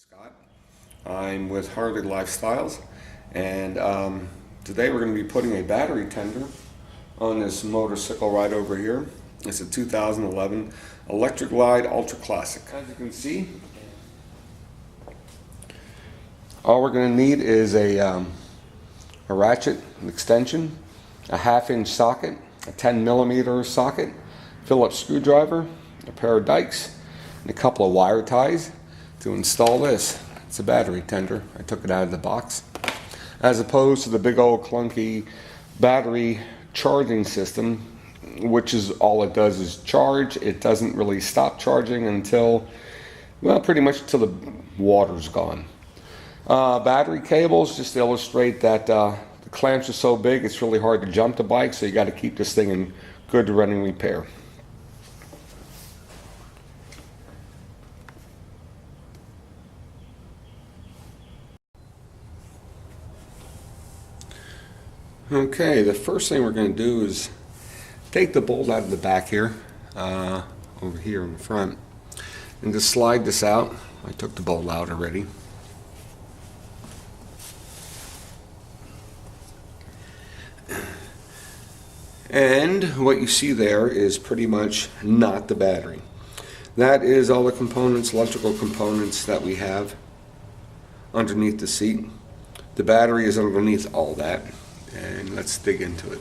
Scott. I'm with Harley Lifestyles, and today we're going to be putting a battery tender on this motorcycle right over here. It's a 2011 Electric Glide Ultra Classic. As you can see, all we're going to need is a ratchet, an extension, a 1/2-inch socket, a 10mm socket, Phillips screwdriver, a pair of dikes, and a couple of wire ties to install this. It's a battery tender. I took it out of the box. As opposed to the big old clunky battery charging system, which is all it does is charge. It doesn't really stop charging until, well, pretty much until the water's gone. Battery cables, just to illustrate that the clamps are so big it's really hard to jump the bike, so you got to keep this thing in good running repair. Okay, the first thing we're going to do is take the bolt out of the back here, over here in the front, and just slide this out. I took the bolt out already. And what you see there is pretty much not the battery. That is all the components, electrical components that we have underneath the seat. The battery is underneath all that. And let's dig into it.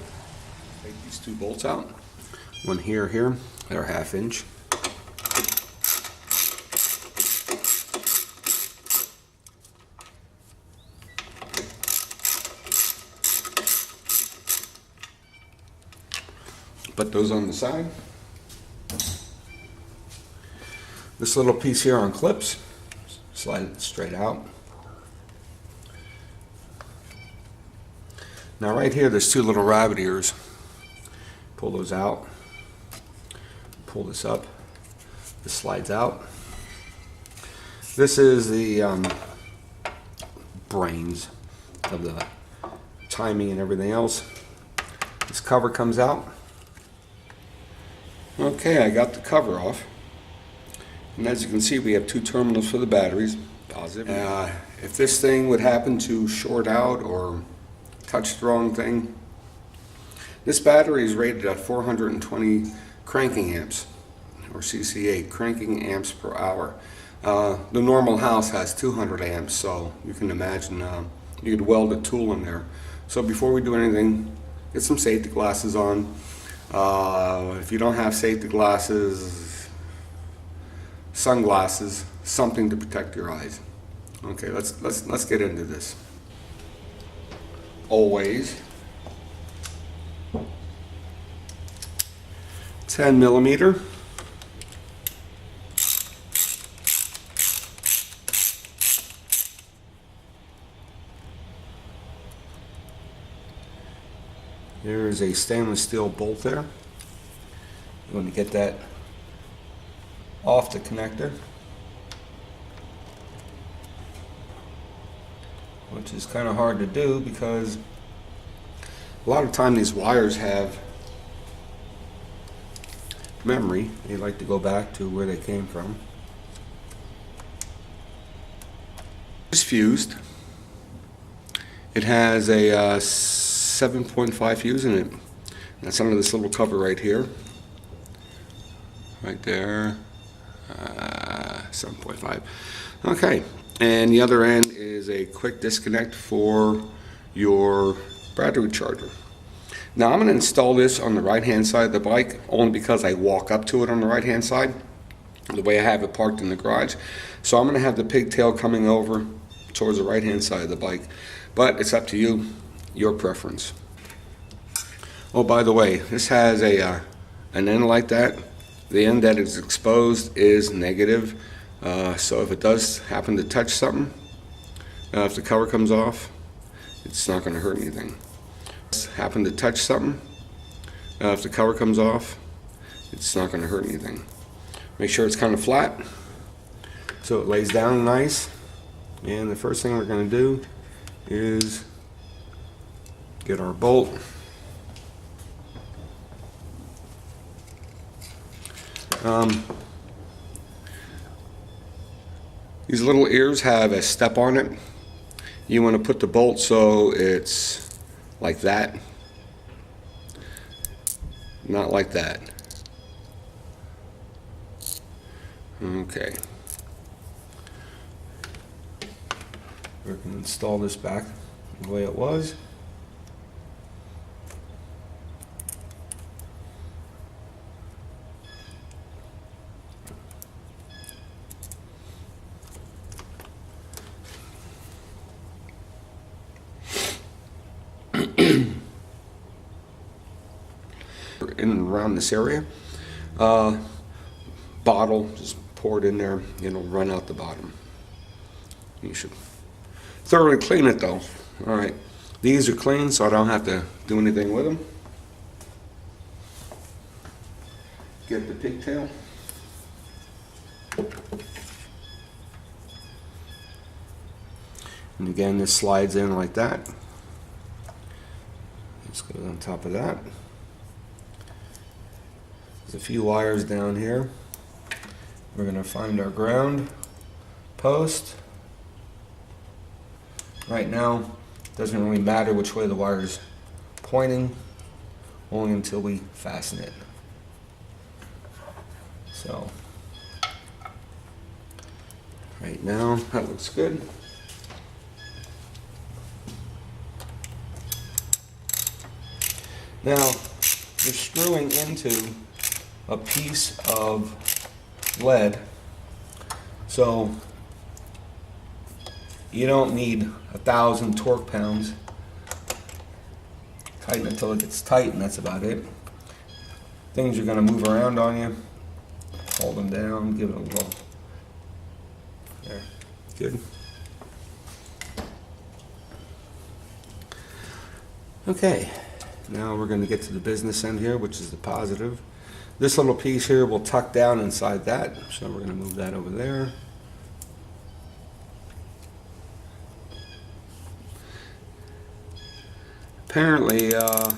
Take these two bolts out. One here, they're 1/2-inch. Put those on the side. This little piece here on clips, slide it straight out. Now right here there's two little rabbit ears. Pull those out. Pull this up. This slides out. This is the brains of the timing and everything else. This cover comes out. Okay, I got the cover off. And as you can see, we have two terminals for the batteries. Positive. If this thing would happen to short out or touch the wrong thing, this battery is rated at 420 cranking amps, or CCA, cranking amps per hour. The normal house has 200 amps, so you can imagine you could weld a tool in there. So before we do anything, get some safety glasses on. If you don't have safety glasses, sunglasses, something to protect your eyes. Okay, let's get into this. Always 10mm. There is a stainless steel bolt there. You want to get that off the connector, which is kind of hard to do because a lot of time these wires have memory. They like to go back to where they came from. It's fused. It has a 7.5 fuse in it. That's under this little cover right here. Right there. 7.5. Okay. And the other end is a quick disconnect for your battery charger. Now I'm going to install this on the right hand side of the bike only because I walk up to it on the right hand side, the way I have it parked in the garage. So I'm going to have the pigtail coming over towards the right hand side of the bike, but it's up to you, your preference. Oh, by the way, this has an end like that. The end that is exposed is negative. So if it does happen to touch something, if the cover comes off, it's not going to hurt anything. If the cover comes off, it's not going to hurt anything. Make sure it's kind of flat so it lays down nice. And the first thing we're going to do is get our bolt. These little ears have a step on it. You want to put the bolt so it's like that, not like that. Okay. We can install this back the way it was. In and around this area, bottle, just pour it in there, it'll run out the bottom. You should thoroughly clean it though. Alright, these are clean so I don't have to do anything with them. Get the pigtail. And again, this slides in like that. This goes on top of that. There's a few wires down here. We're going to find our ground post. Right now, it doesn't really matter which way the wire is pointing, only until we fasten it. So, right now, that looks good. Now, we're screwing into a piece of lead, so you don't need 1,000 torque pounds. Tighten it until it gets tight, and that's about it. Things are going to move around on you. Hold them down, give it a little. There, good. Okay, now we're going to get to the business end here, which is the positive. This little piece here will tuck down inside that, so we're going to move that over there. Apparently, the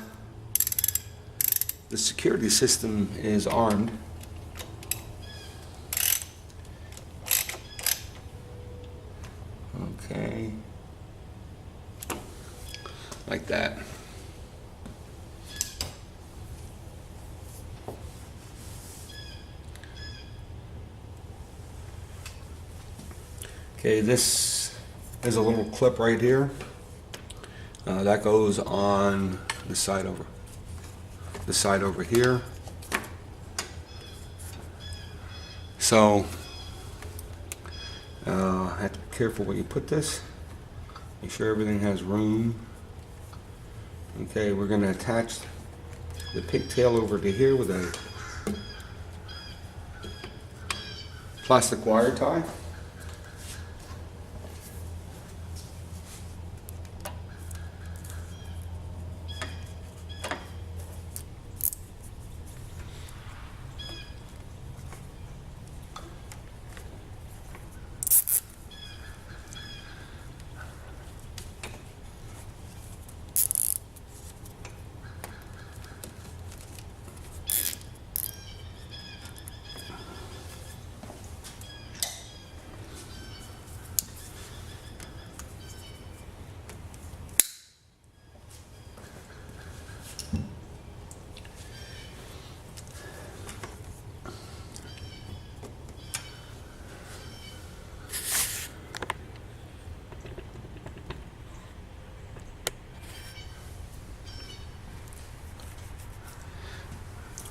security system is armed. Okay, like that. Okay, this is a little clip right here. That goes on the side over here. So have to be careful where you put this. Make sure everything has room. Okay, we're going to attach the pigtail over to here with a plastic wire tie.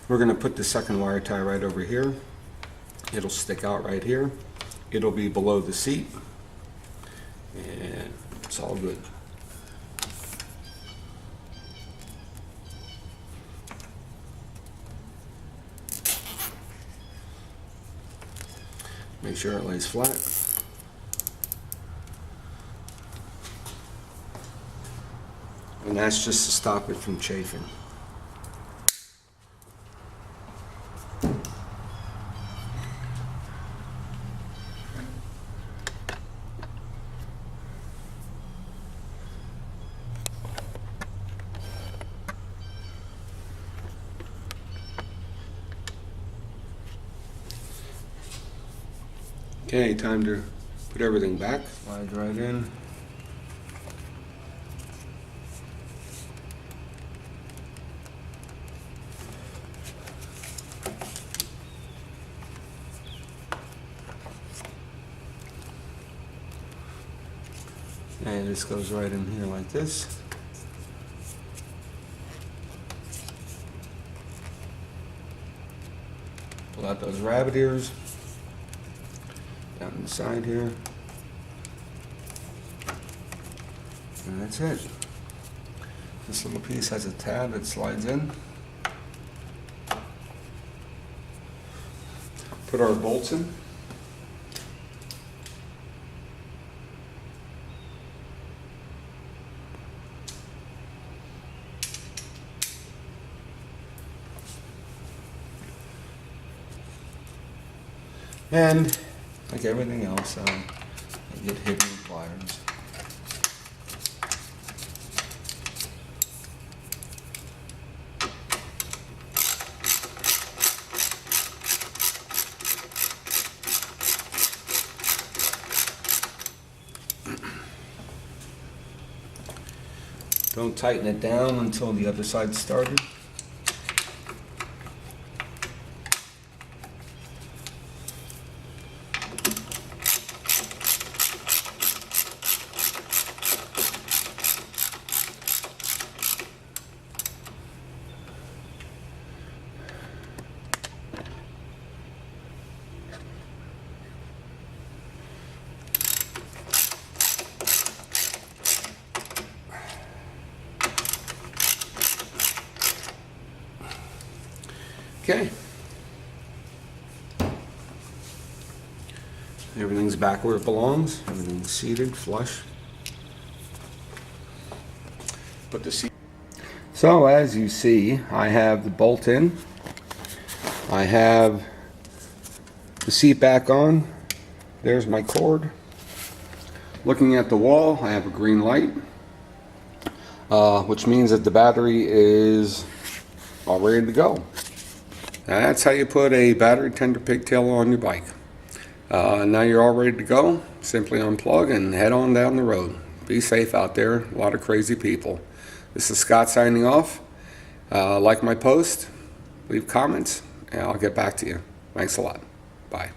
We're going to put the second wire tie right over here. It'll stick out right here. It'll be below the seat. And it's all good. Make sure it lays flat. And that's just to stop it from chafing. Okay, time to Put everything back, slides right in. And this goes right in here like this. Pull out those rabbit ears down the side here. And that's it. This little piece has a tab that slides in. Put our bolts in. And like everything else, I get hit with pliers. Don't tighten it down until the other side's started. Okay. Everything's back where it belongs. Everything's seated, flush. Put the seat. So as you see, I have the bolt in. I have the seat back on. There's my cord. Looking at the wall, I have a green light, which means that the battery is all ready to go. That's how you put a battery tender pigtail on your bike. Now you're all ready to go. Simply unplug and head on down the road. Be safe out there. A lot of crazy people. This is Scott signing off. Like my post, leave comments, and I'll get back to you. Thanks a lot. Bye.